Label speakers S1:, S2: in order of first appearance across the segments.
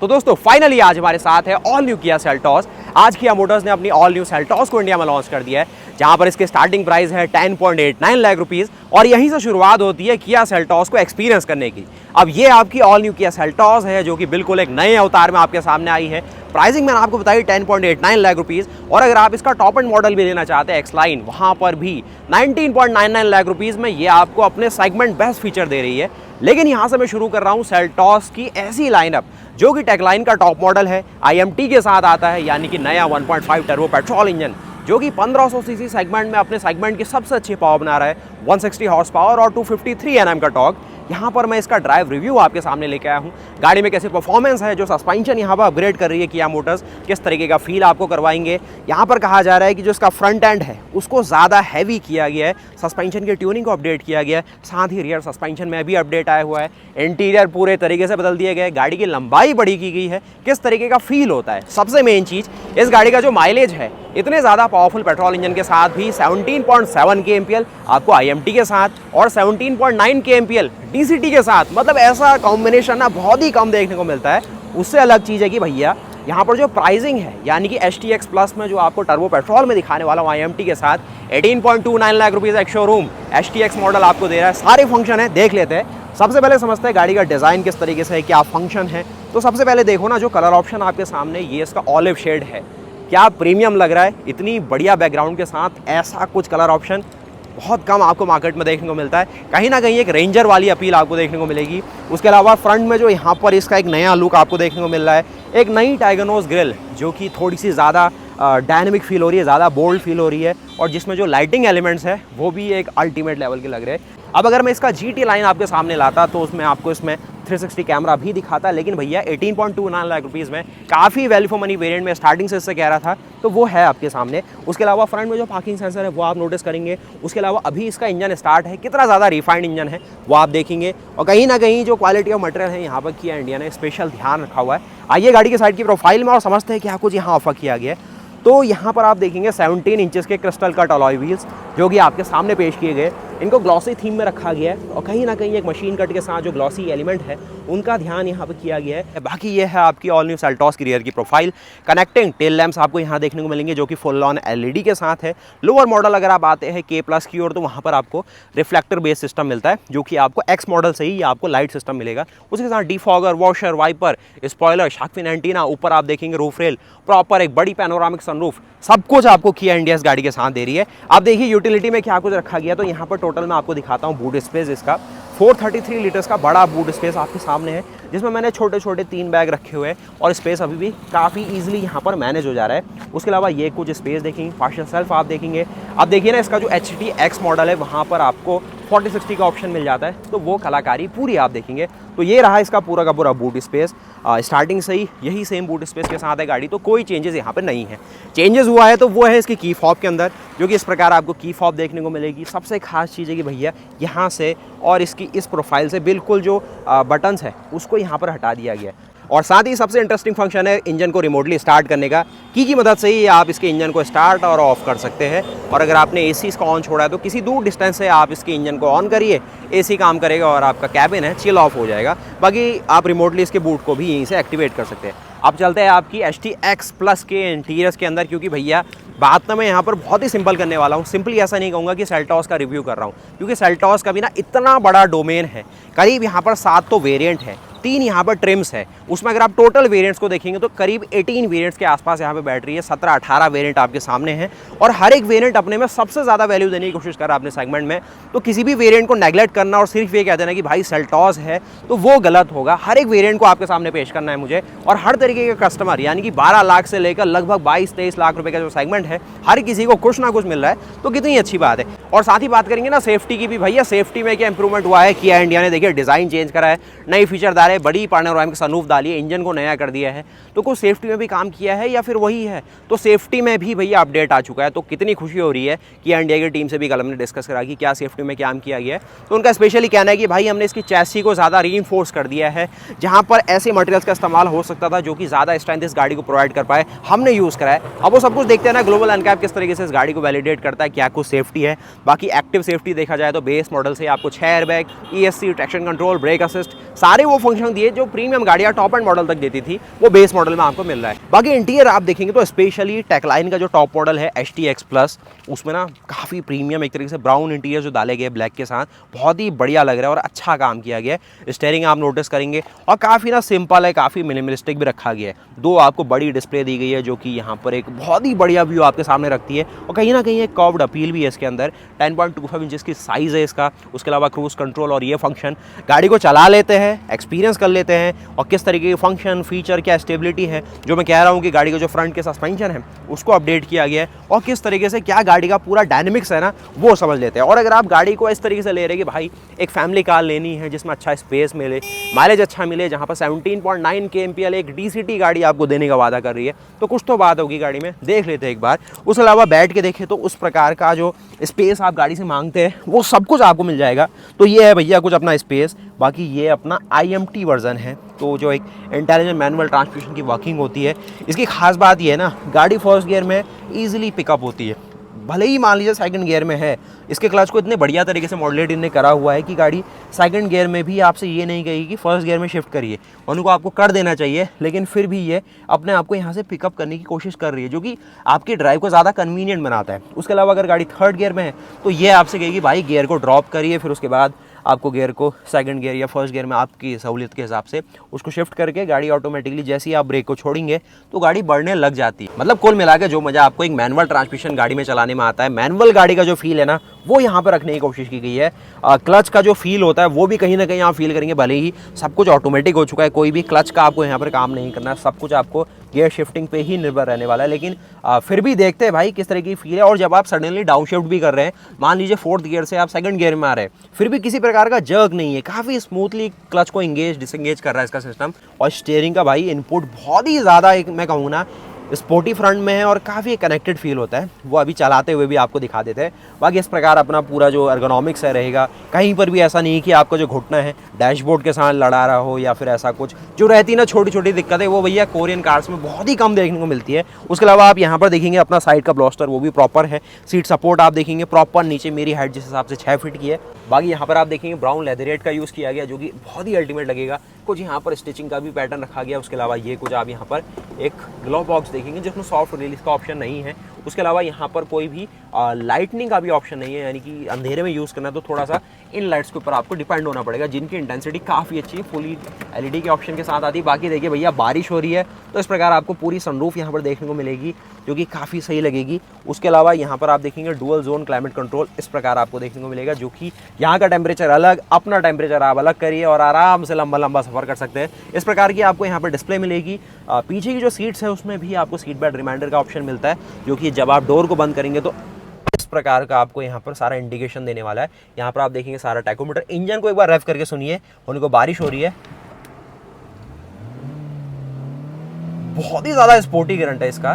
S1: तो दोस्तों फाइनली आज हमारे साथ है ऑल न्यू किया सेल्टॉस। आज किया मोटर्स ने अपनी ऑल न्यू सेल्टॉस को इंडिया में लॉन्च कर दिया है, जहां पर इसके स्टार्टिंग प्राइस है 10.89 लाख रुपीस और यहीं से शुरुआत होती है किया सेल्टॉस को एक्सपीरियंस करने की। अब ये आपकी ऑल न्यू किया सेल्टॉस है जो कि बिल्कुल एक नए अवतार में आपके सामने आई है। प्राइसिंग मैंने आपको बताई 10.89 लाख रुपीस और अगर आप इसका टॉप एंड मॉडल भी लेना चाहते हैं एक्स लाइन, वहां पर भी 19.99 लाख रुपीस में ये आपको अपने सेगमेंट बेस्ट फीचर दे रही है। लेकिन यहां से मैं शुरू कर रहा हूं सेल्टॉस की ऐसी लाइनअप जो कि टेकलाइन का टॉप मॉडल है, IMT के साथ आता है, यानी कि नया 1.5 टर्बो पेट्रोल इंजन जो कि 1500 सीसी सेगमेंट में अपने सेगमेंट की सबसे अच्छी पावर बना रहा है, 160 हॉर्स पावर और 253 Nm का टॉर्क। यहाँ पर मैं इसका ड्राइव रिव्यू आपके सामने लेके आया हूँ। गाड़ी में कैसी परफॉर्मेंस है, जो सस्पेंशन यहाँ पर अपग्रेड कर रही है किया मोटर्स, किस तरीके का फील आपको करवाएंगे। यहाँ पर कहा जा रहा है कि जो इसका फ्रंट एंड है उसको ज़्यादा हैवी किया गया है, सस्पेंशन की ट्यूनिंग को अपडेट किया गया है, साथ ही रियर सस्पेंशन में भी अपडेट आया हुआ है, इंटीरियर पूरे तरीके से बदल दिए गए, गाड़ी की लंबाई बड़ी की गई है, किस तरीके का फील होता है। सबसे मेन चीज़ इस गाड़ी का जो माइलेज है, इतने ज़्यादा पावरफुल पेट्रोल इंजन के साथ भी 17.7 kmpl आपको IMT के साथ और 17.9 kmpl DCT के साथ, मतलब ऐसा कॉम्बिनेशन ना बहुत ही कम देखने को मिलता है। उससे अलग चीज़ है कि भैया यहाँ पर जो प्राइसिंग है, यानी कि STX प्लस में जो आपको टर्बो पेट्रोल में दिखाने वाला हूँ IMT के साथ 18.29 लाख रुपीज़ एक शोरूम STX मॉडल आपको दे रहा है। सारे फंक्शन है, देख लेते हैं। सबसे पहले समझते हैं गाड़ी का डिज़ाइन किस तरीके से है, क्या फंक्शन है। तो सबसे पहले देखो ना, जो कलर ऑप्शन आपके सामने, ये इसका ऑलिव शेड है, क्या प्रीमियम लग रहा है। इतनी बढ़िया बैकग्राउंड के साथ ऐसा कुछ कलर ऑप्शन बहुत कम आपको मार्केट में देखने को मिलता है। कहीं ना कहीं एक रेंजर वाली अपील आपको देखने को मिलेगी। उसके अलावा फ्रंट में जो यहाँ पर इसका एक नया लुक आपको देखने को मिल रहा है, एक नई टाइगर नोज ग्रिल जो कि थोड़ी सी ज़्यादा डायनेमिक फील हो रही है, ज़्यादा बोल्ड फील हो रही है, और जिसमें जो लाइटिंग एलिमेंट्स है वो भी एक अल्टीमेट लेवल के लग रहे हैं। अब अगर मैं इसका GT लाइन आपके सामने लाता तो उसमें आपको इसमें 360 कैमरा भी दिखाता, लेकिन भैया 18.29 लाख रुपीज़ में काफ़ी वैल्यू फॉर मनी वेरिएंट में स्टार्टिंग से इससे कह रहा था, तो वो है आपके सामने। उसके अलावा फ्रंट में जो पार्किंग सेंसर है वो आप नोटिस करेंगे। उसके अलावा अभी इसका इंजन स्टार्ट है, कितना ज़्यादा रिफाइंड इंजन है वो आप देखेंगे। और कहीं ना कहीं जो क्वालिटी ऑफ मटेरियल है यहाँ पर किया इंडिया ने स्पेशल ध्यान रखा हुआ है। आइए गाड़ी के साइड की प्रोफाइल में और समझते हैं क्या कुछ यहाँ ऑफर किया गया है। तो यहाँ पर आप देखेंगे 17 इंचेस के क्रिस्टल कट अलॉय व्हील्स जो कि आपके सामने पेश किए गए। इनको ग्लॉसी थीम में रखा गया है और कहीं ना कहीं एक मशीन कट के साथ जो ग्लॉसी एलिमेंट है उनका ध्यान यहाँ पर किया गया है। बाकी ये है आपकी ऑल न्यू सेल्टॉस की रियर की प्रोफाइल। कनेक्टिंग टेल लैंप्स आपको यहाँ देखने को मिलेंगे जो कि फुल ऑन LED के साथ है। लोअर मॉडल अगर आप आते हैं K+ की ओर, तो वहाँ पर आपको रिफ्लेक्टर बेस्ड सिस्टम मिलता है जो कि आपको X मॉडल से ही आपको लाइट सिस्टम मिलेगा। उसके साथ defogger, washer, wiper, spoiler, shark fin antenna, ऊपर आप देखेंगे रूफ रेल, प्रॉपर एक बड़ी पैनोरामिक सनरूफ, सब कुछ आपको किया इंडिया इस गाड़ी के साथ दे रही है। आप देखिए यूटिलिटी में क्या कुछ रखा गया, तो यहाँ पर टोटल मैं आपको दिखाता हूँ। बूट स्पेस इसका 433 लीटर्स का बड़ा बूट स्पेस आपके सामने है, जिसमें मैंने छोटे छोटे 3 बैग रखे हुए हैं और स्पेस अभी भी काफ़ी ईजिली यहाँ पर मैनेज हो जा रहा है। उसके अलावा ये कुछ स्पेस देखेंगे, पार्शियल सेल्फ आप देखेंगे। अब देखिए ना, इसका जो HTX मॉडल है वहाँ पर आपको 40-60 का ऑप्शन मिल जाता है, तो वो कलाकारी पूरी आप देखेंगे। तो ये रहा इसका पूरा का पूरा बूट स्पेस। स्टार्टिंग से ही यही सेम बूट स्पेस के साथ है गाड़ी, तो कोई चेंजेस यहाँ पर नहीं है। चेंजेस हुआ है तो वो है इसकी की फॉब के अंदर, जो कि इस प्रकार आपको की फॉब देखने को मिलेगी। सबसे खास चीज़ है कि भैया यहाँ से और इसकी इस प्रोफाइल से बिल्कुल जो बटन्स है उसको यहाँ पर हटा दिया गया है। और साथ ही सबसे इंटरेस्टिंग फंक्शन है इंजन को रिमोटली स्टार्ट करने का। की मदद से ही आप इसके इंजन को स्टार्ट और ऑफ कर सकते हैं। और अगर आपने AC इसका ऑन छोड़ा है तो किसी दूर डिस्टेंस से आप इसके इंजन को ऑन करिए, AC काम करेगा और आपका कैबिन है चिल ऑफ हो जाएगा। बाकी आप रिमोटली इसके बूट को भी यहीं से एक्टिवेट कर सकते हैं। अब चलते हैं आपकी STX प्लस के इंटीरियर्स के अंदर, क्योंकि भैया बात ना मैं यहाँ पर बहुत ही सिंपल करने वाला हूँ। सिंपली ऐसा नहीं कहूँगा कि सेल्टॉस का रिव्यू कर रहा हूँ, क्योंकि सेल्टॉस का भी ना इतना बड़ा डोमेन है। करीब यहाँ पर 7 तो वेरिएंट है, 3 यहाँ पर ट्रिम्स है। उसमें अगर आप टोटल वेरिएंट्स को देखेंगे तो करीब 18 वेरिएंट्स के आसपास यहाँ पे बैटरी है। 17-18 वेरिएंट आपके सामने हैं और हर एक वेरिएंट अपने में सबसे ज़्यादा वैल्यू देने की कोशिश कर रहा है अपने सेगमेंट में। तो किसी भी वेरिएंट को नेगलेक्ट करना और सिर्फ ये कह देना कि भाई सेल्टॉस है, तो वो गलत होगा। हर एक वेरिएंट को आपके सामने पेश करना है मुझे, और हर तरीके के कस्टमर, यानी कि 12 लाख से लेकर लगभग 22-23 लाख रुपये का जो सेगमेंट है, हर किसी को कुछ ना कुछ मिल रहा है, तो कितनी अच्छी बात है। और साथ ही बात करेंगे ना सेफ्टी की भी। भैया सेफ्टी में क्या इंप्रूवमेंट हुआ है, किया इंडिया ने देखिए डिज़ाइन चेंज करा है, नई फीचरदार है, बड़ी पैनोरामिक सनरूफ डाली है, इंजन को नया कर दिया है। तो कुछ सेफ्टी में भी काम किया है या फिर वही है, तो सेफ्टी में भी भैया अपडेट आ चुका है। तो कितनी खुशी हो रही है कि इंडिया की टीम से भी कल हमने डिस्कस करा कि क्या सेफ्टी में काम किया गया है। तो उनका स्पेशली कहना है कि भाई हमने इसकी चैसी को ज़्यादा रीइंफोर्स कर दिया है, जहाँ पर ऐसे मटेरियल्स का इस्तेमाल हो सकता था जो कि ज़्यादा स्ट्रेंथ इस गाड़ी को प्रोवाइड कर पाए, हमने यूज़ करा है। अब वो सब कुछ देखते हैं ना, ग्लोबल एनकैप किस तरीके से इस गाड़ी को वैलिडेट करता है, क्या कुछ सेफ्टी है। बाकी एक्टिव सेफ्टी देखा जाए तो बेस मॉडल से आपको 6 airbag, ESC, traction control, brake assist, सारे वो फंक्शन दिए जो प्रीमियम गाड़ियाँ टॉप टॉप एंड मॉडल तक देती थी वो बेस मॉडल में आपको मिल रहा है। बाकी इंटीरियर आप देखेंगे तो स्पेशली टेकलाइन का जो टॉप मॉडल है HTX प्लस, उसमें ना काफ़ी प्रीमियम एक तरीके से ब्राउन इंटीरियर जो डाले गए ब्लैक के साथ, बहुत ही बढ़िया लग रहा है और अच्छा काम किया गया है। स्टीयरिंग आप नोटिस करेंगे और काफ़ी ना सिंपल है, काफ़ी मिनिमलिस्टिक भी रखा गया है। 2 आपको बड़ी डिस्प्ले दी गई है जो कि यहाँ पर एक बहुत ही बढ़िया व्यू आपके सामने रखती है और कहीं ना कहीं एक कर्व्ड अपील भी है इसके अंदर। 10.25 इंचेस की साइज़ है इसका। उसके अलावा क्रूज कंट्रोल और ये फंक्शन, गाड़ी को चला लेते हैं, एक्सपीरियंस कर लेते हैं और किस तरीके के फंक्शन फीचर, क्या स्टेबिलिटी है, जो मैं कह रहा हूँ कि गाड़ी का जो फ्रंट के सस्पेंशन है उसको अपडेट किया गया है और किस तरीके से क्या गाड़ी का पूरा डायनेमिक्स है ना वो समझ लेते हैं। और अगर आप गाड़ी को इस तरीके से ले रहे हैं कि भाई एक फैमिली कार लेनी है जिसमें अच्छा स्पेस मिले, माइलेज अच्छा मिले, जहाँ पर 17.9 kmpl एक DCT गाड़ी आपको देने का वादा कर रही है, तो कुछ तो बात होगी गाड़ी में, देख लेते हैं एक बार। उसके अलावा बैठ के देखें तो उस प्रकार का जो स्पेस आप गाड़ी से मांगते हैं वो सब कुछ आपको मिल जाएगा। तो ये है भैया कुछ अपना स्पेस। बाकी ये अपना IMT वर्जन है, तो जो एक इंटेलिजेंट मैनुअल ट्रांसमिशन की वर्किंग होती है। इसकी खास बात ये है ना, गाड़ी फर्स्ट गियर में ईजिली पिकअप होती है, भले ही मान लीजिए सेकंड गियर में है। इसके क्लच को इतने बढ़िया तरीके से मॉड्यूलेट इन्होंने करा हुआ है कि गाड़ी सेकंड गियर में भी आपसे ये नहीं कहेगी कि फर्स्ट गियर में शिफ्ट करिए, उनको आपको कर देना चाहिए, लेकिन फिर भी ये अपने आप को यहाँ से पिकअप करने की कोशिश कर रही है, जो कि आपकी ड्राइव को ज़्यादा कन्वीनियंट बनाता है। उसके अलावा अगर गाड़ी थर्ड गियर में है तो ये आपसे कहेगी भाई गियर को ड्रॉप करिए, फिर उसके बाद आपको गियर को सेकंड गियर या फर्स्ट गियर में आपकी सहूलियत के हिसाब से उसको शिफ्ट करके गाड़ी ऑटोमेटिकली जैसे ही आप ब्रेक को छोड़ेंगे तो गाड़ी बढ़ने लग जाती है। मतलब कुल मिला के जो मज़ा आपको एक मैनुअल ट्रांसमिशन गाड़ी में चलाने में आता है, मैनुअल गाड़ी का जो फील है ना वो यहाँ पर रखने की कोशिश की गई है। क्लच का जो फील होता है वो भी कहीं ना कहीं आप फील करेंगे, भले ही सब कुछ ऑटोमेटिक हो चुका है, कोई भी क्लच का आपको यहाँ पर काम नहीं करना, सब कुछ आपको गियर शिफ्टिंग पे ही निर्भर रहने वाला है। लेकिन फिर भी देखते हैं भाई किस तरह की फील है। और जब आप सडनली डाउन शिफ्ट भी कर रहे हैं, मान लीजिए फोर्थ गियर से आप सेकंड गियर में आ रहे हैं, फिर भी किसी प्रकार का जर्क नहीं है, काफ़ी स्मूथली क्लच को इंगेज डिसंगेज कर रहा है इसका सिस्टम। और स्टीयरिंग का भाई इनपुट बहुत ही ज़्यादा एक मैं कहूँ ना स्पोर्टी फ्रंट में है और काफ़ी कनेक्टेड फील होता है, वो अभी चलाते हुए भी आपको दिखा देते हैं। बाकी इस प्रकार अपना पूरा जो एर्गोनॉमिक्स है रहेगा, कहीं पर भी ऐसा नहीं कि आपका जो घुटना है डैशबोर्ड के साथ लड़ा रहा हो या फिर ऐसा कुछ जो रहती है ना छोटी छोटी दिक्कतें, वो भैया कोरियन कार्स में बहुत ही कम देखने को मिलती है। उसके अलावा आप यहाँ पर देखेंगे अपना साइड का ब्लास्टर वो भी प्रॉपर है, सीट सपोर्ट आप देखेंगे प्रॉपर, नीचे मेरी हाइट जिस हिसाब से 6 फीट की है। बाकी यहाँ पर आप देखेंगे ब्राउन लेदरेट का यूज़ किया गया जो कि बहुत ही अल्टीमेट लगेगा। कुछ यहाँ पर स्टिचिंग का भी पैटर्न रखा गया। उसके अलावा ये कुछ आप यहाँ पर एक ग्लव बॉक्स देखेंगे जिसमें सॉफ्ट रिलीज का ऑप्शन नहीं है। उसके अलावा यहाँ पर कोई भी लाइटनिंग का भी ऑप्शन नहीं है, यानी कि अंधेरे में यूज़ करना है तो थोड़ा सा इन लाइट्स के ऊपर आपको डिपेंड होना पड़ेगा, जिनकी इंटेंसिटी काफ़ी अच्छी है, फुली LED के ऑप्शन के साथ आती है। बाकी देखिए भैया बारिश हो रही है तो इस प्रकार आपको पूरी सनरूफ यहाँ पर देखने को मिलेगी जो कि काफ़ी सही लगेगी। उसके अलावा यहाँ पर आप देखेंगे डुअल जोन क्लाइमेट कंट्रोल इस प्रकार आपको देखने को मिलेगा, जो कि यहाँ का टेम्परेचर अलग, अपना टेम्परेचर आप अलग करिए और आराम से लंबा लंबा सफ़र कर सकते हैं। इस प्रकार की आपको यहाँ पर डिस्प्ले मिलेगी। पीछे की जो सीट्स है उसमें भी आपको सीट बेल्ट रिमाइंडर का ऑप्शन मिलता है, जो कि जब आप डोर को बंद करेंगे तो इस प्रकार का आपको यहाँ पर सारा इंडिकेशन देने वाला है। यहाँ पर आप देखेंगे सारा टैकोमीटर। इंजन को एक बार रेव करके सुनिए, उनको बारिश हो रही है, बहुत ही ज़्यादा स्पोर्टी करंट है इसका,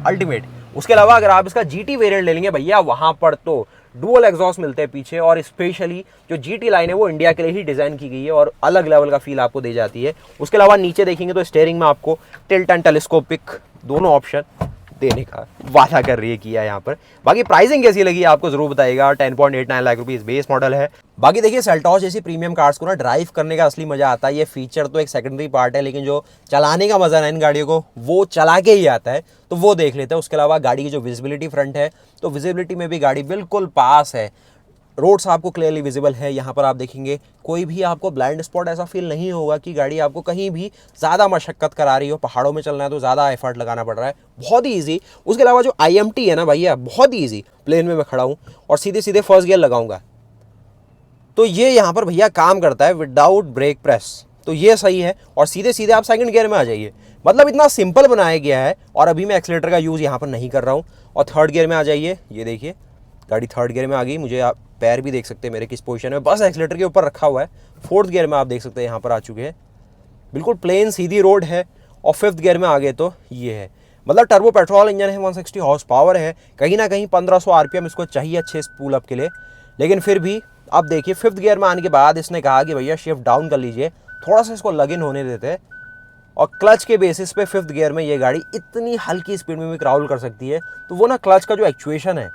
S1: अल्टीमेट। उसके अलावा अगर आप इसका GT वेरिएंट ले लेंगे भैया, वहाँ पर तो डुअल एग्जॉस्ट मिलते हैं पीछे, और स्पेशली जो GT लाइन है वो इंडिया के लिए ही डिज़ाइन की गई है और अलग लेवल का फील आपको दे जाती है। उसके अलावा नीचे देखेंगे तो स्टीयरिंग में आपको टिल्ट एंड टेलीस्कोपिक दोनों ऑप्शन देने का वादा कर रही है किया यहाँ पर। बाकी प्राइसिंग कैसी लगी आपको जरूर बताइएगा। 10.89 लाख रुपीस बेस मॉडल है। बाकी देखिए सेल्टॉस जैसी प्रीमियम कार्स को ना ड्राइव करने का असली मजा आता है। ये फीचर तो एक सेकेंडरी पार्ट है, लेकिन जो चलाने का मजा है इन गाड़ियों को वो चला के ही आता है, तो वो देख लेते हैं। उसके अलावा गाड़ी की जो विजिबिलिटी फ्रंट है, तो विजिबिलिटी में भी गाड़ी बिल्कुल पास है, रोड्स आपको क्लियरली विजिबल है। यहाँ पर आप देखेंगे कोई भी आपको ब्लाइंड स्पॉट ऐसा फील नहीं होगा कि गाड़ी आपको कहीं भी ज़्यादा मशक्कत करा रही हो। पहाड़ों में चलना है तो ज़्यादा एफर्ट लगाना पड़ रहा है, बहुत ही ईजी। उसके अलावा जो IMT है ना भैया, बहुत ही ईजी। प्लेन में मैं खड़ा हूँ और सीधे सीधे फर्स्ट गियर लगाऊंगा तो ये यहाँ पर भैया काम करता है विदाउट ब्रेक प्रेस, तो ये सही है। और सीधे सीधे आप सेकंड गियर में आ जाइए, मतलब इतना सिंपल बनाया गया है। और अभी मैं एक्सीलेटर का यूज़ यहाँ पर नहीं कर रहा हूँ। और थर्ड गियर में आ जाइए, ये देखिए गाड़ी थर्ड गियर में आ गई। मुझे आप पैर भी देख सकते हैं मेरे किस पोजीशन में, बस एक्सीलेटर के ऊपर रखा हुआ है। फोर्थ गियर में आप देख सकते हैं यहाँ पर आ चुके हैं, बिल्कुल प्लेन सीधी रोड है। और फिफ्थ गियर में आ गए तो ये है, मतलब टर्बो पेट्रोल इंजन है, 160 हॉर्स पावर है। कहीं ना कहीं 1500 RPM इसको चाहिए अच्छे स्पूल अप के लिए, लेकिन फिर भी अब देखिए फिफ्थ गियर में आने के बाद इसने कहा कि भैया शिफ्ट डाउन कर लीजिए, थोड़ा सा इसको लग इन होने देते हैं। और क्लच के बेसिस पे फिफ्थ गियर में ये गाड़ी इतनी हल्की स्पीड में भी क्राउल कर सकती है, तो वो ना क्लच का जो एक्चुएशन है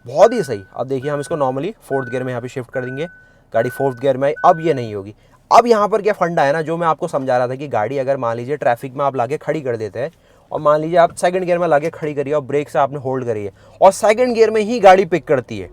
S1: बहुत ही सही। अब देखिए हम इसको नॉर्मली फोर्थ गियर में यहाँ पे शिफ्ट कर देंगे, गाड़ी फोर्थ गियर में आई, अब ये नहीं होगी। अब यहाँ पर क्या फंडा है ना, जो मैं आपको समझा रहा था कि गाड़ी अगर मान लीजिए ट्रैफिक में आप लाके खड़ी कर देते हैं और मान लीजिए आप सेकंड गियर में लाके खड़ी करिए और ब्रेक से आपने होल्ड करी है और सेकंड गियर में ही गाड़ी पिक करती है,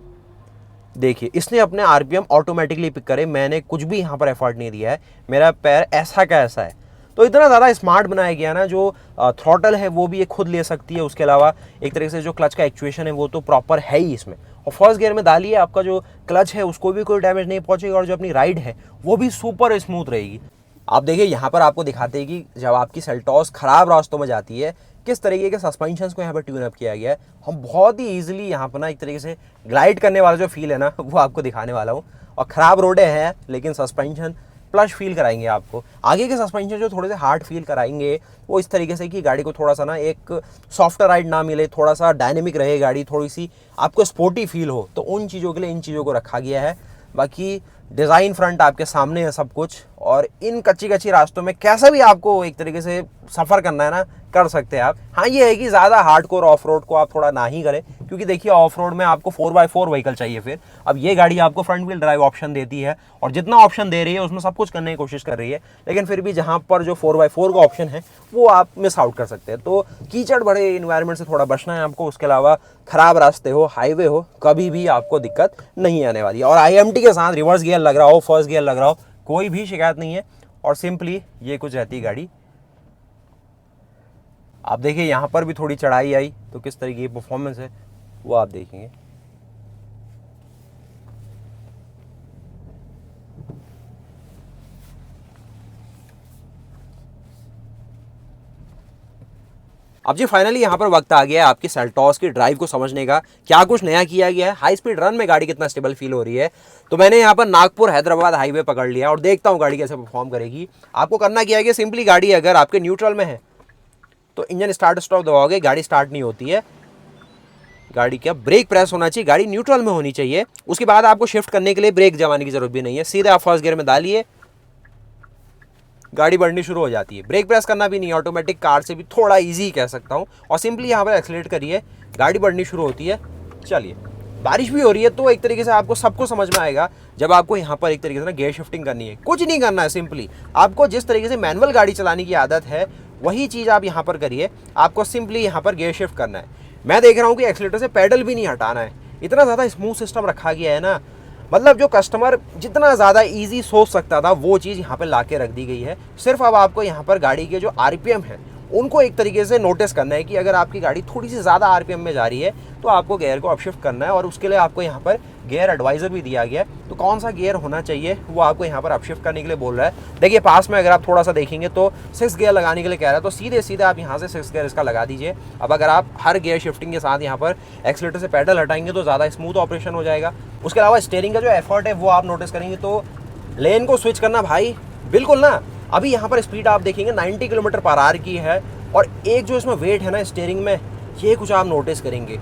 S1: देखिए इसने अपने आरपीएम ऑटोमेटिकली पिक करे, मैंने कुछ भी यहाँ पर एफर्ट नहीं दिया है, मेरा पैर ऐसा का ऐसा है। तो इतना ज़्यादा स्मार्ट बनाया गया ना, जो थ्रॉटल है वो भी ये खुद ले सकती है, उसके अलावा एक तरीके से जो क्लच का एक्चुएशन है वो तो प्रॉपर है ही इसमें, और फर्स्ट गियर में डालिए आपका जो क्लच है उसको भी कोई डैमेज नहीं पहुंचेगा और जो अपनी राइड है वो भी सुपर स्मूथ रहेगी। आप देखिए यहाँ पर आपको दिखाते हैं कि जब आपकी सेल्टॉस खराब रास्तों में जाती है किस तरीके के सस्पेंशंस को यहाँ पर ट्यून अप किया गया है। हम बहुत ही ईजिली यहाँ पर ना एक तरीके से ग्लाइड करने वाला जो फील है ना वो आपको दिखाने वाला हूँ, और ख़राब रोडें हैं लेकिन सस्पेंशन प्लस फील कराएंगे आपको। आगे के सस्पेंशन जो थोड़े से हार्ड फील कराएंगे वो इस तरीके से कि गाड़ी को थोड़ा सा ना एक सॉफ्ट राइड ना मिले, थोड़ा सा डायनेमिक रहे गाड़ी, थोड़ी सी आपको स्पोर्टी फील हो, तो उन चीज़ों के लिए इन चीज़ों को रखा गया है। बाकी डिज़ाइन फ्रंट आपके सामने है सब कुछ, और इन कच्ची कच्ची रास्तों में कैसा भी आपको एक तरीके से सफ़र करना है ना कर सकते हैं आप। हाँ ये है कि ज़्यादा हार्डकोर ऑफ रोड को आप थोड़ा ना ही करें, क्योंकि देखिए ऑफ रोड में आपको 4x4 व्हीकल चाहिए। फिर अब ये गाड़ी आपको फ्रंट व्हील ड्राइव ऑप्शन देती है और जितना ऑप्शन दे रही है उसमें सब कुछ करने की कोशिश कर रही है, लेकिन फिर भी जहाँ पर जो 4x4 का ऑप्शन है वो आप मिस आउट कर सकते हैं। तो कीचड़ बड़े इन्वायरमेंट से थोड़ा बचना है आपको, उसके अलावा ख़राब रास्ते हो, हाईवे हो, कभी भी आपको दिक्कत नहीं आने वाली है। और IMT के साथ रिवर्स गियर लग रहा हो, फर्स्ट गियर लग रहा हो, कोई भी शिकायत नहीं है, और सिंपली ये कुछ रहती है गाड़ी। आप देखिए यहाँ पर भी थोड़ी चढ़ाई आई तो किस तरीके की परफॉर्मेंस है वो आप देखेंगे। अब जी फाइनली यहाँ पर वक्त आ गया है आपकी सेल्टॉस की ड्राइव को समझने का, क्या कुछ नया किया गया है, हाई स्पीड रन में गाड़ी कितना स्टेबल फील हो रही है। तो मैंने यहाँ पर नागपुर हैदराबाद हाईवे पकड़ लिया और देखता हूँ गाड़ी कैसे परफॉर्म करेगी। आपको करना क्या है कि सिंपली गाड़ी अगर आपके न्यूट्रल में है तो इंजन स्टार्ट स्टॉप दबाओगे, गाड़ी स्टार्ट नहीं होती है। गाड़ी का ब्रेक प्रेस होना चाहिए, गाड़ी न्यूट्रल में होनी चाहिए। उसके बाद आपको शिफ्ट करने के लिए ब्रेक जमाने की जरूरत भी नहीं है, सीधे आप फर्स्ट गियर में डालिए, गाड़ी बढ़नी शुरू हो जाती है। ब्रेक प्रेस करना भी नहीं, ऑटोमेटिक कार से भी थोड़ा इजी कह सकता हूँ। और सिंपली यहाँ पर एक्सीलरेट करिए, गाड़ी बढ़नी शुरू होती है। चलिए बारिश भी हो रही है तो एक तरीके से आपको सबको समझ में आएगा जब आपको यहाँ पर एक तरीके से ना गियर शिफ्टिंग करनी है। कुछ नहीं करना है, सिंपली आपको जिस तरीके से मैनुअल गाड़ी चलाने की आदत है वही चीज़ आप यहाँ पर करिए। आपको सिंपली यहाँ पर गियर शिफ्ट करना है। मैं देख रहा हूँ कि एक्सीलेटर से पैडल भी नहीं हटाना है, इतना ज़्यादा स्मूथ सिस्टम रखा गया है ना, मतलब जो कस्टमर जितना ज़्यादा इजी सोच सकता था वो चीज़ यहाँ पर ला के रख दी गई है। सिर्फ अब आपको यहाँ पर गाड़ी के जो RPM है उनको एक तरीके से नोटिस करना है कि अगर आपकी गाड़ी थोड़ी सी ज़्यादा RPM में जा रही है तो आपको गियर को अपशिफ्ट करना है, और उसके लिए आपको यहाँ पर गियर एडवाइज़र भी दिया गया है। तो कौन सा गियर होना चाहिए वो आपको यहाँ पर अपशिफ्ट करने के लिए बोल रहा है। देखिए पास में अगर आप थोड़ा सा देखेंगे तो 6 गियर लगाने के लिए कह रहा है, तो सीधे सीधे आप यहाँ से 6 गियर इसका लगा दीजिए। अब अगर आप हर गियर शिफ्टिंग के साथ यहाँ पर एक्सीलेटर से पैडल हटाएंगे तो ज़्यादा स्मूथ ऑपरेशन हो जाएगा। उसके अलावा स्टीयरिंग का जो एफर्ट है वो आप नोटिस करेंगे। तो लेन को स्विच करना भाई बिल्कुल ना, अभी यहाँ पर स्पीड आप देखेंगे 90 किलोमीटर पर आवर की है, और एक जो इसमें वेट है ना स्टीयरिंग में, ये कुछ आप नोटिस करेंगे,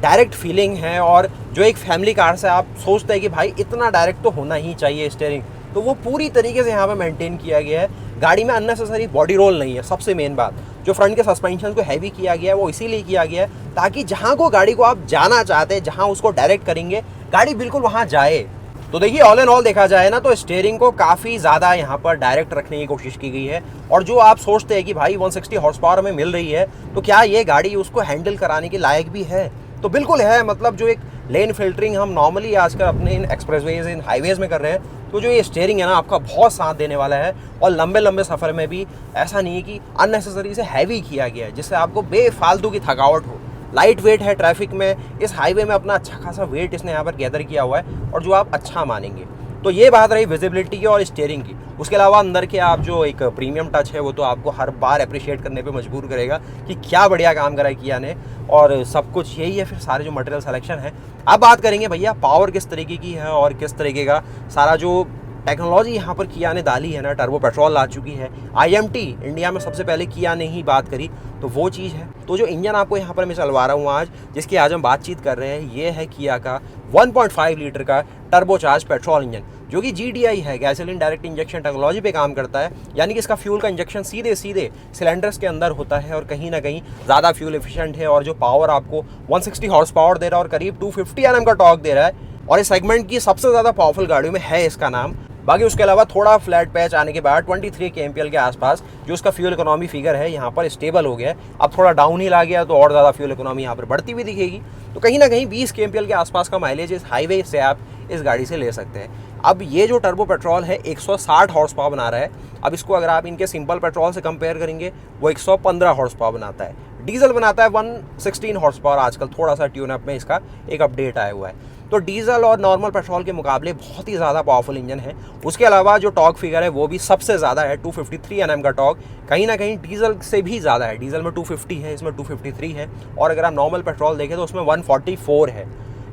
S1: डायरेक्ट फीलिंग है। और जो एक फैमिली कार से आप सोचते हैं कि भाई इतना डायरेक्ट तो होना ही चाहिए स्टीयरिंग, तो वो पूरी तरीके से यहाँ पे मेंटेन किया गया है। गाड़ी में अननेसेसरी बॉडी रोल नहीं है। सबसे मेन बात, जो फ्रंट के सस्पेंशन को हैवी किया गया है वो इसीलिए किया गया है ताकि जहाँ को गाड़ी को आप जाना चाहते हैं, जहाँ उसको डायरेक्ट करेंगे गाड़ी बिल्कुल वहाँ जाए। तो देखिए ऑल एंड ऑल देखा जाए ना तो स्टीयरिंग को काफ़ी ज़्यादा यहाँ पर डायरेक्ट रखने की कोशिश की गई है। और जो आप सोचते हैं कि भाई 160 हॉर्स पावर हमें मिल रही है तो क्या ये गाड़ी उसको हैंडल कराने के लायक भी है, तो बिल्कुल है। मतलब जो एक लेन फिल्टरिंग हम नॉर्मली आजकल अपने इन एक्सप्रेसवेज इन हाईवेज़ में कर रहे हैं, तो जो ये स्टीयरिंग है ना आपका बहुत साथ देने वाला है। और लंबे लंबे सफ़र में भी ऐसा नहीं है कि अननेसेसरी से हैवी किया गया है जिससे आपको बेफालतू की थकावट हो। लाइट वेट है, ट्रैफिक में इस हाईवे में अपना अच्छा खासा वेट इसने यहाँ पर गैदर किया हुआ है, और जो आप अच्छा मानेंगे। तो ये बात रही विजिबिलिटी की और स्टीयरिंग की। उसके अलावा अंदर के आप जो एक प्रीमियम टच है वो तो आपको हर बार अप्रिशिएट करने पे मजबूर करेगा कि क्या बढ़िया काम करा है किया ने, और सब कुछ यही है। फिर सारे जो मटेरियल सिलेक्शन है, अब बात करेंगे भैया पावर किस तरीके की है और किस तरीके का सारा जो टेक्नोलॉजी यहाँ पर किया ने डाली है ना। टर्बो पेट्रोल आ चुकी है, IMT इंडिया में सबसे पहले किया ने ही बात करी, तो वो चीज़ है। तो जो इंजन आपको यहाँ पर मैं चलवा रहा हूँ आज, जिसकी आज हम बातचीत कर रहे हैं, ये है किया का 1.5 लीटर का टर्बोचार्ज पेट्रोल इंजन, जो कि GDI है, गैसोलीन डायरेक्ट इंजेक्शन टेक्नोलॉजी पे काम करता है। यानी कि इसका फ्यूल का इंजेक्शन सीधे सीधे सिलेंडर्स के अंदर होता है, और कहीं ना कहीं ज़्यादा फ्यूल एफिशिएंट है। और जो पावर आपको 160 हॉर्स पावर दे रहा है और करीब 250 Nm का टॉर्क दे रहा है, और इस सेगमेंट की सबसे ज़्यादा पावरफुल गाड़ियों में है इसका नाम। बाकी उसके अलावा थोड़ा फ्लैट पैच आने के बाद 23 kmpl के आसपास जो उसका फ्यूल इकोनॉमी फिगर है यहाँ पर स्टेबल हो गया है। अब थोड़ा डाउन हिल आ गया तो और ज़्यादा फ्यूल इकोनॉमी यहाँ पर बढ़ती हुई दिखेगी। तो कहीं ना कहीं 20 kmpl के आसपास का माइलेज इस हाईवे से आप इस गाड़ी से ले सकते हैं। अब ये जो टर्बो पेट्रोल है 160 हॉर्स पावर बना रहा है। अब इसको अगर आप इनके सिंपल पेट्रोल से कंपेयर करेंगे वो 115 हॉर्स पावर बनाता है। डीजल बनाता है 116 हॉर्स पावर, आजकल थोड़ा सा ट्यून अप में इसका एक अपडेट आया हुआ है। तो डीजल और नॉर्मल पेट्रोल के मुकाबले बहुत ही ज़्यादा पावरफुल इंजन है। उसके अलावा जो टॉर्क फिगर है वो भी सबसे ज़्यादा है, 253 Nm का टॉर्क, कहीं ना कहीं डीजल से भी ज़्यादा है। डीजल में 250 है, इसमें 253 है, और अगर आप नॉर्मल पेट्रोल देखें तो उसमें 144 है।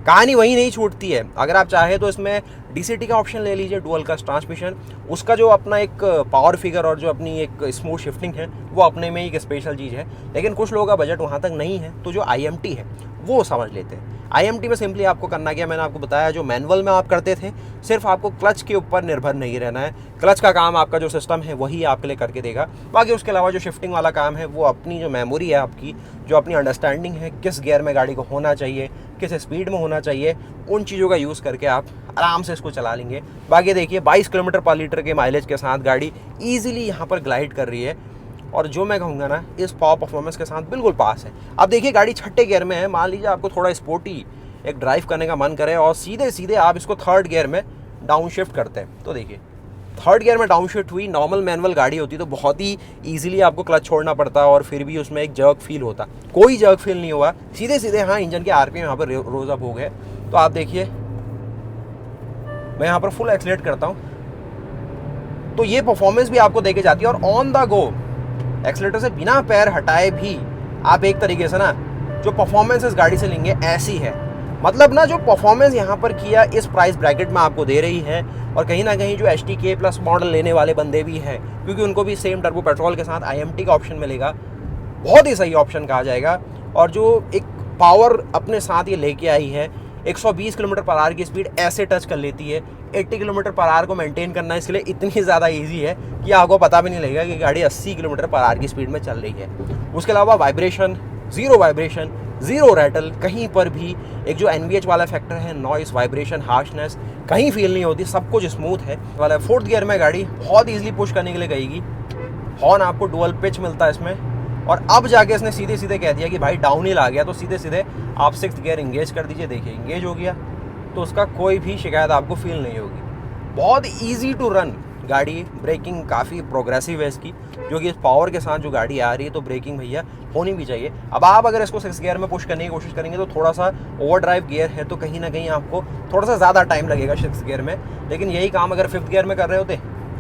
S1: कहानी वही नहीं छूटती है। अगर आप चाहे तो इसमें DCT का ऑप्शन ले लीजिए, डुअल क्लच ट्रांसमिशन, उसका जो अपना एक पावर फिगर और जो अपनी एक स्मूथ शिफ्टिंग है वो अपने में ही एक स्पेशल चीज़ है। लेकिन कुछ लोगों का बजट वहाँ तक नहीं है, तो जो IMT है वो समझ लेते हैं। IMT में सिंपली आपको करना क्या, मैंने आपको बताया, जो मैनुअल में आप करते थे, सिर्फ आपको क्लच के ऊपर निर्भर नहीं रहना है। क्लच का काम आपका जो सिस्टम है वही आपके लिए करके देगा। बाकी उसके अलावा जो शिफ्टिंग वाला काम है वो अपनी जो मेमोरी है आपकी, जो अपनी अंडरस्टैंडिंग है किस गियर में गाड़ी को होना चाहिए, किस स्पीड में होना चाहिए, उन चीज़ों का यूज़ करके आप आराम से इसको चला लेंगे। बाकी देखिए 22 किलोमीटर पर लीटर के माइलेज के साथ गाड़ी ईजिली यहाँ पर ग्लाइड कर रही है, और जो मैं कहूँगा ना इस पावर परफॉर्मेंस के साथ बिल्कुल पास है। अब देखिए गाड़ी छठे गियर में है, मान लीजिए आपको थोड़ा स्पोर्टी एक ड्राइव करने का मन करे और सीधे सीधे आप इसको थर्ड गियर में डाउन शिफ्ट करते हैं, तो देखिए थर्ड गियर में डाउन शिफ्ट हुई। नॉर्मल मैनुअल गाड़ी होती तो बहुत ही ईजिली आपको क्लच छोड़ना पड़ता और फिर भी उसमें एक जर्क फील होता। कोई जर्क फील नहीं हुआ, सीधे सीधे हाँ इंजन के RPM यहाँ पर रोज अप हो गए। तो आप देखिए मैं यहाँ पर फुल एक्सीलरेट करता हूँ तो ये परफॉर्मेंस भी आपको देके जाती है, और ऑन द गो एक्सीलरेटर से बिना पैर हटाए भी आप एक तरीके से ना जो परफॉर्मेंस इस गाड़ी से लेंगे ऐसी है। मतलब ना जो परफॉर्मेंस यहाँ पर किया इस प्राइस ब्रैकेट में आपको दे रही है, और कहीं ना कहीं जो HTK प्लस मॉडल लेने वाले बंदे भी हैं, क्योंकि उनको भी सेम टर्बो पेट्रोल के साथ IMT का ऑप्शन मिलेगा, बहुत ही सही ऑप्शन कहा जाएगा। और जो एक पावर अपने साथ ये लेके आई है, 120 किलोमीटर पर आवर की स्पीड ऐसे टच कर लेती है। 80 किलोमीटर पर आवर को मेंटेन करना इसके लिए इतनी ज़्यादा इजी है कि आपको पता भी नहीं लगेगा कि गाड़ी 80 किलोमीटर पर आवर की स्पीड में चल रही है। उसके अलावा वाइब्रेशन, ज़ीरो रैटल, कहीं पर भी एक जो NVH वाला फैक्टर है, नॉइस, वाइब्रेशन, हार्शनेस कहीं फील नहीं होती, सब कुछ स्मूथ है वाला। फोर्थ गियर में गाड़ी बहुत ईजिली पुश करने के लिए कहेगी। हॉर्न आपको डुअल पिच मिलता है इसमें, और अब जाके इसने सीधे सीधे कह दिया कि भाई डाउन हिल आ गया तो सीधे सीधे आप 6th गियर इंगेज कर दीजिए। देखिए इंगेज हो गया तो उसका कोई भी शिकायत आपको फील नहीं होगी। बहुत ईजी टू रन गाड़ी, ब्रेकिंग काफ़ी प्रोग्रेसिव है इसकी, जो कि इस पावर के साथ जो गाड़ी आ रही है तो ब्रेकिंग भैया होनी भी चाहिए। अब आप अगर इसको 6th गियर में पुश करने की कोशिश करेंगे तो थोड़ा सा ओवरड्राइव गियर है, तो कहीं ना कहीं आपको थोड़ा सा ज़्यादा टाइम लगेगा 6th गियर में। लेकिन यही काम अगर 5th गियर में कर रहे होते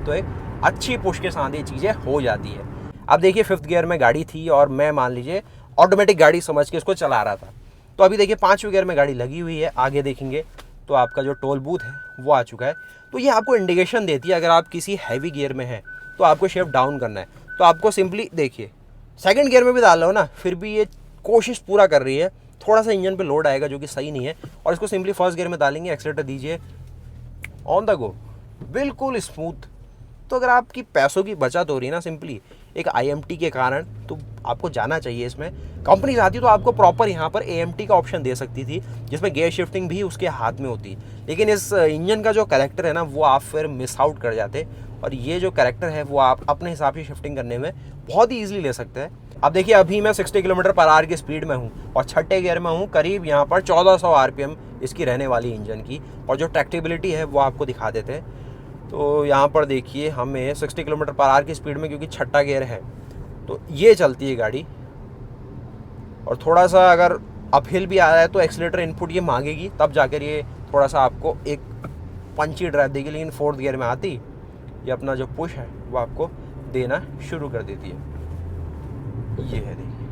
S1: तो एक अच्छी पुश के साथ ये चीज़ें हो जाती है। अब देखिए 5th गियर में गाड़ी थी और मैं मान लीजिए ऑटोमेटिक गाड़ी समझ के इसको चला रहा था, तो अभी देखिए 5वें गियर में गाड़ी लगी हुई है। आगे देखेंगे तो आपका जो टोल बूथ है वो आ चुका है, तो ये आपको इंडिकेशन देती है अगर आप किसी हैवी गियर में हैं तो आपको शिफ्ट डाउन करना है। तो आपको सिंपली देखिए 2nd गियर में भी डाल रहे हो ना, फिर भी ये कोशिश पूरा कर रही है। थोड़ा सा इंजन पे लोड आएगा जो कि सही नहीं है, और इसको सिंपली 1st गियर में डालेंगे, एक्सीलरेटर दीजिए, ऑन द गो, बिल्कुल स्मूथ। तो अगर आपकी पैसों की बचत हो रही है ना सिंपली एक IMT के कारण, तो आपको जाना चाहिए इसमें। कंपनी चाहती तो आपको प्रॉपर यहाँ पर AMT का ऑप्शन दे सकती थी, जिसमें गियर शिफ्टिंग भी उसके हाथ में होती, लेकिन इस इंजन का जो कैरेक्टर है ना वो आप फिर मिस आउट कर जाते, और ये जो कैरेक्टर है वो आप अपने हिसाब से शिफ्टिंग करने में बहुत ही ईजिली ले सकते हैं। अब देखिए अभी मैं 60 किलोमीटर पर आवर की स्पीड में हूँ और 6ठे गियर में हूँ, करीब यहाँ पर 1400 RPM इसकी रहने वाली इंजन की, और जो ट्रैक्टेबिलिटी है वो आपको दिखा देते हैं। तो यहाँ पर देखिए हमें 60 किलोमीटर पर आवर की स्पीड में, क्योंकि 6ठा गियर है तो ये चलती है गाड़ी, और थोड़ा सा अगर अपहिल भी आ रहा है तो एक्सीलरेटर इनपुट ये मांगेगी, तब जाकर ये थोड़ा सा आपको एक पंची ड्राइव देगी। लेकिन 4th गियर में आती ये अपना जो पुश है वो आपको देना शुरू कर देती है। ये है देखिए,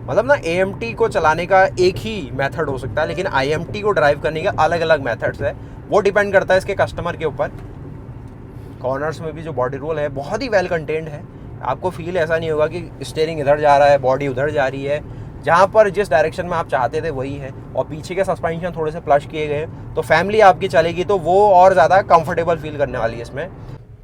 S1: मतलब ना AMT को चलाने का एक ही मेथड हो सकता है, लेकिन IMT को ड्राइव करने के अलग अलग मेथड्स है। वो डिपेंड करता है इसके कस्टमर के ऊपर। कॉर्नर्स में भी जो बॉडी रोल है बहुत ही वेल कंटेन्ड है, आपको फील ऐसा नहीं होगा कि स्टीयरिंग इधर जा रहा है बॉडी उधर जा रही है। जहाँ पर जिस डायरेक्शन में आप चाहते थे वही है, और पीछे के सस्पेंशन थोड़े से प्लश किए गए, तो फैमिली आपकी चलेगी तो वो और ज़्यादा कंफर्टेबल फील करने वाली है इसमें।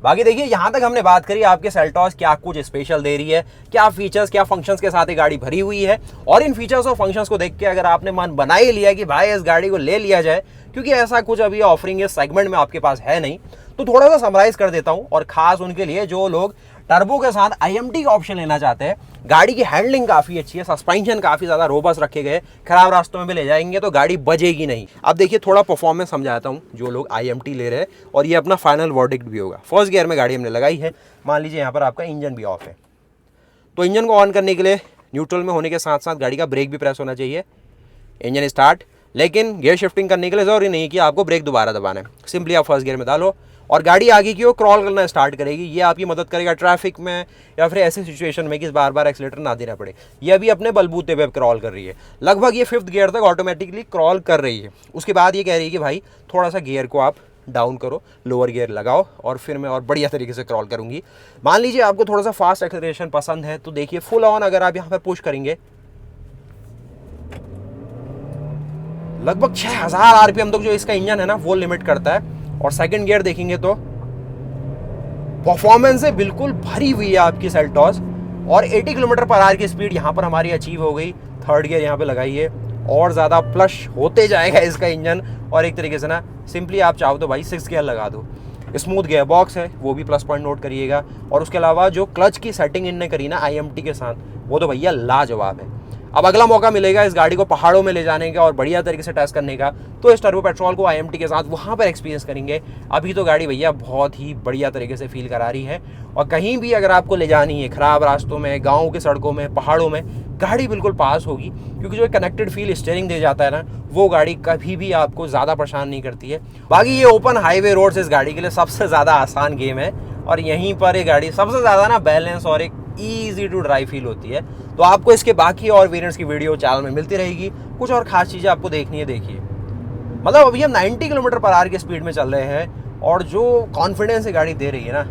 S1: बाकी देखिए यहाँ तक हमने बात करी आपके सेल्टॉस क्या कुछ स्पेशल दे रही है, क्या फीचर्स क्या फंक्शंस के साथ ये गाड़ी भरी हुई है। और इन फीचर्स और फंक्शंस को देख के अगर आपने मन बना ही लिया कि भाई इस गाड़ी को ले लिया जाए, क्योंकि ऐसा कुछ अभी ऑफरिंग इस सेगमेंट में आपके पास है नहीं, तो थोड़ा सा समराइज कर देता हूँ। और खास उनके लिए जो लोग टर्बो के साथ IMT का ऑप्शन लेना चाहते हैं, गाड़ी की हैंडलिंग काफ़ी अच्छी है, सस्पेंशन काफ़ी ज़्यादा रोबस्ट रखे गए, खराब रास्तों में भी ले जाएंगे तो गाड़ी बजेगी नहीं। अब देखिए थोड़ा परफॉर्मेंस समझाता हूँ जो लोग IMT ले रहे हैं, और ये अपना फाइनल वर्डिक्ट भी होगा। फर्स्ट गियर में गाड़ी हमने लगाई है, मान लीजिए यहाँ पर आपका इंजन भी ऑफ है, तो इंजन को ऑन करने के लिए न्यूट्रल में होने के साथ साथ गाड़ी का ब्रेक भी प्रेस होना चाहिए, इंजन स्टार्ट। लेकिन गियर शिफ्टिंग करने के लिए ज़रूरी नहीं कि आपको ब्रेक दोबारा दबाना है, सिंपली आप फर्स्ट गियर में डालो और गाड़ी आगे की ओर क्रॉल करना स्टार्ट करेगी। ये आपकी मदद करेगा ट्रैफिक में या फिर ऐसे सिचुएशन में कि बार बार एक्सीलेटर ना देना पड़े। ये अभी अपने बलबूते पे क्रॉल कर रही है, लगभग ये 5th गियर तक ऑटोमेटिकली क्रॉल कर रही है। उसके बाद ये कह रही है कि भाई थोड़ा सा गियर को आप डाउन करो, लोअर गियर लगाओ और फिर मैं और बढ़िया तरीके से क्रॉल करूँगी। मान लीजिए आपको थोड़ा सा फास्ट एक्सेलरेशन पसंद है, तो देखिए फुल ऑन अगर आप यहाँ पर पुश करेंगे, लगभग 6000 RPM तक जो इसका इंजन है ना वो लिमिट करता है। और सेकंड गियर देखेंगे तो परफॉर्मेंस से बिल्कुल भरी हुई है आपकी सेल्टॉस, और 80 km/h की स्पीड यहाँ पर हमारी अचीव हो गई। थर्ड गियर यहाँ पे लगाइए, और ज़्यादा प्लश होते जाएगा इसका इंजन। और एक तरीके से ना सिंपली आप चाहो तो भाई 6th गियर लगा दो। स्मूथ गियर बॉक्स है, वो भी प्लस पॉइंट नोट करिएगा। और उसके अलावा जो क्लच की सेटिंग इनने करी ना IMT के साथ, वो तो भैया लाजवाब है। अब अगला मौका मिलेगा इस गाड़ी को पहाड़ों में ले जाने का और बढ़िया तरीके से टेस्ट करने का, तो इस टर्बो पेट्रोल को IMT के साथ वहाँ पर एक्सपीरियंस करेंगे। अभी तो गाड़ी भैया बहुत ही बढ़िया तरीके से फील करा रही है, और कहीं भी अगर आपको ले जानी है खराब रास्तों में, गाँव की सड़कों में, पहाड़ों में, गाड़ी बिल्कुल पास होगी। क्योंकि जो कनेक्टेड फील स्टीयरिंग दे जाता है ना, वो गाड़ी कभी भी आपको ज़्यादा परेशान नहीं करती है। बाकी ये ओपन हाईवे रोड्स इस गाड़ी के लिए सबसे ज़्यादा आसान गेम है, और यहीं पर ये गाड़ी सबसे ज़्यादा ना बैलेंस और एक ईजी टू ड्राइव फील होती है। तो आपको इसके बाकी और वेरिएंट्स की वीडियो चैनल में मिलती रहेगी। कुछ और खास चीज़ें आपको देखनी है, देखिए मतलब अभी हम 90 km/h की स्पीड में चल रहे हैं, और जो कॉन्फिडेंस ये गाड़ी दे रही है ना,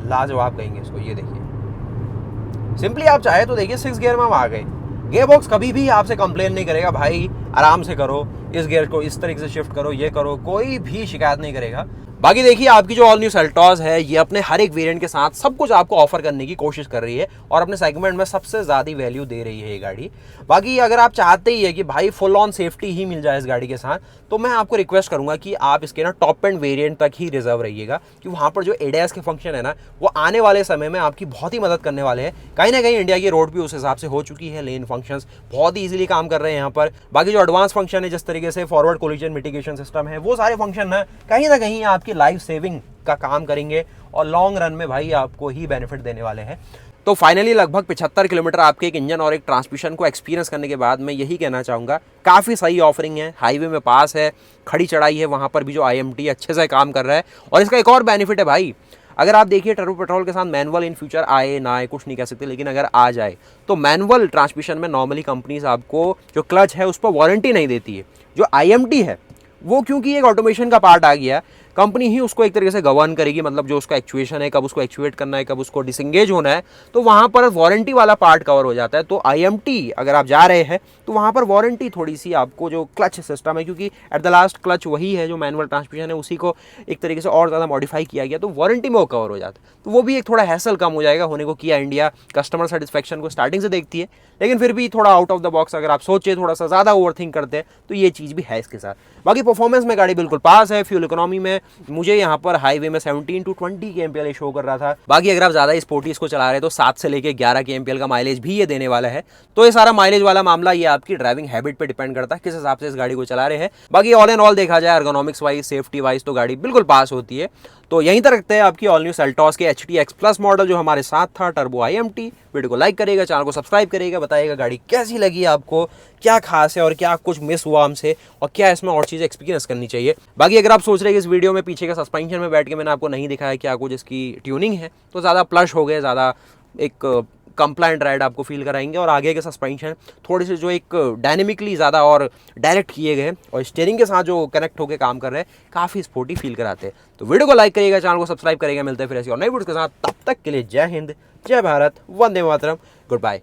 S1: लाजवाब कहेंगे इसको। ये देखिए सिंपली आप चाहे तो देखिए 6th गियर में हम आ गए। गियर बॉक्स कभी भी आपसे कंप्लेन नहीं करेगा, भाई आराम से करो, इस गियर को इस तरीके से शिफ्ट करो, ये करो, कोई भी शिकायत नहीं करेगा। बाकी देखिए आपकी जो ऑल न्यू सेल्टॉस है, ये अपने हर एक वेरिएंट के साथ सब कुछ आपको ऑफर करने की कोशिश कर रही है, और अपने सेगमेंट में सबसे ज़्यादा वैल्यू दे रही है ये गाड़ी। बाकी अगर आप चाहते ही है कि भाई फुल ऑन सेफ्टी ही मिल जाए इस गाड़ी के साथ, तो मैं आपको रिक्वेस्ट करूंगा कि आप इसके ना टॉप एंड वेरिएंट तक ही रिजर्व रहिएगा, कि वहाँ पर जो ADAS के फंक्शन है ना, वो आने वाले समय में आपकी बहुत ही मदद करने वाले हैं। कहीं ना कहीं इंडिया की रोड भी उस हिसाब से हो चुकी है, लेन फंक्शंस बहुत ही ईजिली काम कर रहे हैं यहाँ पर। बाकी जो एडवांस फंक्शन है, जिस तरीके से फॉरवर्ड कोलिजन मिटिगेशन सिस्टम है, वो सारे फंक्शन ना कहीं आपकी लाइफ सेविंग का काम करेंगे, और लॉन्ग रन में भाई आपको ही बेनिफिट देने वाले हैं। तो फाइनली लगभग 75 किलोमीटर आपके एक इंजन और एक ट्रांसमिशन को एक्सपीरियंस करने के बाद मैं यही कहना चाहूँगा, काफ़ी सही ऑफरिंग है। हाईवे में पास है, खड़ी चढ़ाई है, वहाँ पर भी जो IMT अच्छे से काम कर रहा है। और इसका एक और बेनिफिट है भाई, अगर आप देखिए टर्बो पेट्रोल के साथ मैनुअल इन फ्यूचर आए ना आए कुछ नहीं कह सकते, लेकिन अगर आ जाए तो मैनुअल ट्रांसमिशन में नॉर्मली कंपनीज आपको जो क्लच है उस पर वारंटी नहीं देती है। जो IMT है वो क्योंकि एक ऑटोमेशन का पार्ट आ गया, कंपनी ही उसको एक तरीके से गवर्न करेगी, मतलब जो उसका एक्चुएशन है, कब उसको एक्चुएट करना है, कब उसको डिसंगेज होना है, तो वहाँ पर वारंटी वाला पार्ट कवर हो जाता है। तो IMT अगर आप जा रहे हैं तो वहाँ पर वारंटी थोड़ी सी आपको, जो क्लच सिस्टम है, क्योंकि एट द लास्ट क्लच वही है जो मैनुअल ट्रांसमिशन है, उसी को एक तरीके से और ज़्यादा मॉडिफाई किया गया, तो वारंटी में वो कवर हो जाता है। तो वो भी एक थोड़ा हैसल कम हो जाएगा। होने को किया इंडिया कस्टमर सेटिस्फेक्शन को स्टार्टिंग से देखती है, लेकिन फिर भी थोड़ा आउट ऑफ द बॉक्स अगर आप सोचे, थोड़ा सा ज़्यादा ओवरथिंक करते हैं, तो ये चीज़ भी है इसके साथ। बाकी परफॉर्मेंस में गाड़ी बिल्कुल पास है। फ्यूल इकोनॉमी में मुझे यहाँ पर हाईवे में 17 to 20 kmpl शो कर रहा था। बाकी अगर आप ज़्यादा स्पोर्टी इसको चला रहे हैं तो 7 से लेके 11 kmpl का माइलेज भी ये देने वाला है। तो ये सारा माइलेज वाला मामला ये आपकी ड्राइविंग हैबिट पे डिपेंड करता है, किस हिसाब से इस गाड़ी को चला रहे हैं। बाकी ऑल एंड ऑल देखा जाए एर्गोनॉमिक्स वाइज, सेफ्टी वाइज, तो गाड़ी बिल्कुल पास होती है। तो यहीं तक रखते हैं आपकी ऑल न्यू सेल्टॉस के HTX प्लस मॉडल जो हमारे साथ था, टर्बो IMT। वीडियो को लाइक करेगा, चैनल को सब्सक्राइब करेगा, बताइएगा गाड़ी कैसी लगी आपको, क्या खास है और क्या कुछ मिस हुआ हमसे, और क्या इसमें और चीज़ एक्सपीरियंस करनी चाहिए। बाकी अगर आप सोच रहे हैं कि इस वीडियो में पीछे का सस्पेंशन में बैठ के मैंने आपको नहीं दिखाया क्या कुछ इसकी ट्यूनिंग है, तो ज़्यादा प्लश हो गए, ज़्यादा एक कंप्लाइंट राइड आपको फील कराएंगे। और आगे के सस्पेंशन थोड़े से जो एक डायनेमिकली ज़्यादा और डायरेक्ट किए गए, और स्टीयरिंग के साथ जो कनेक्ट होकर काम कर रहे हैं, काफ़ी स्पोर्टी फील कराते हैं। तो वीडियो को लाइक करिएगा, चैनल को सब्सक्राइब करिएगा। मिलते हैं फिर ऐसी और नई वीडियो के साथ, तब तक के लिए जय हिंद, जय भारत, वंदे मातरम, गुड बाय।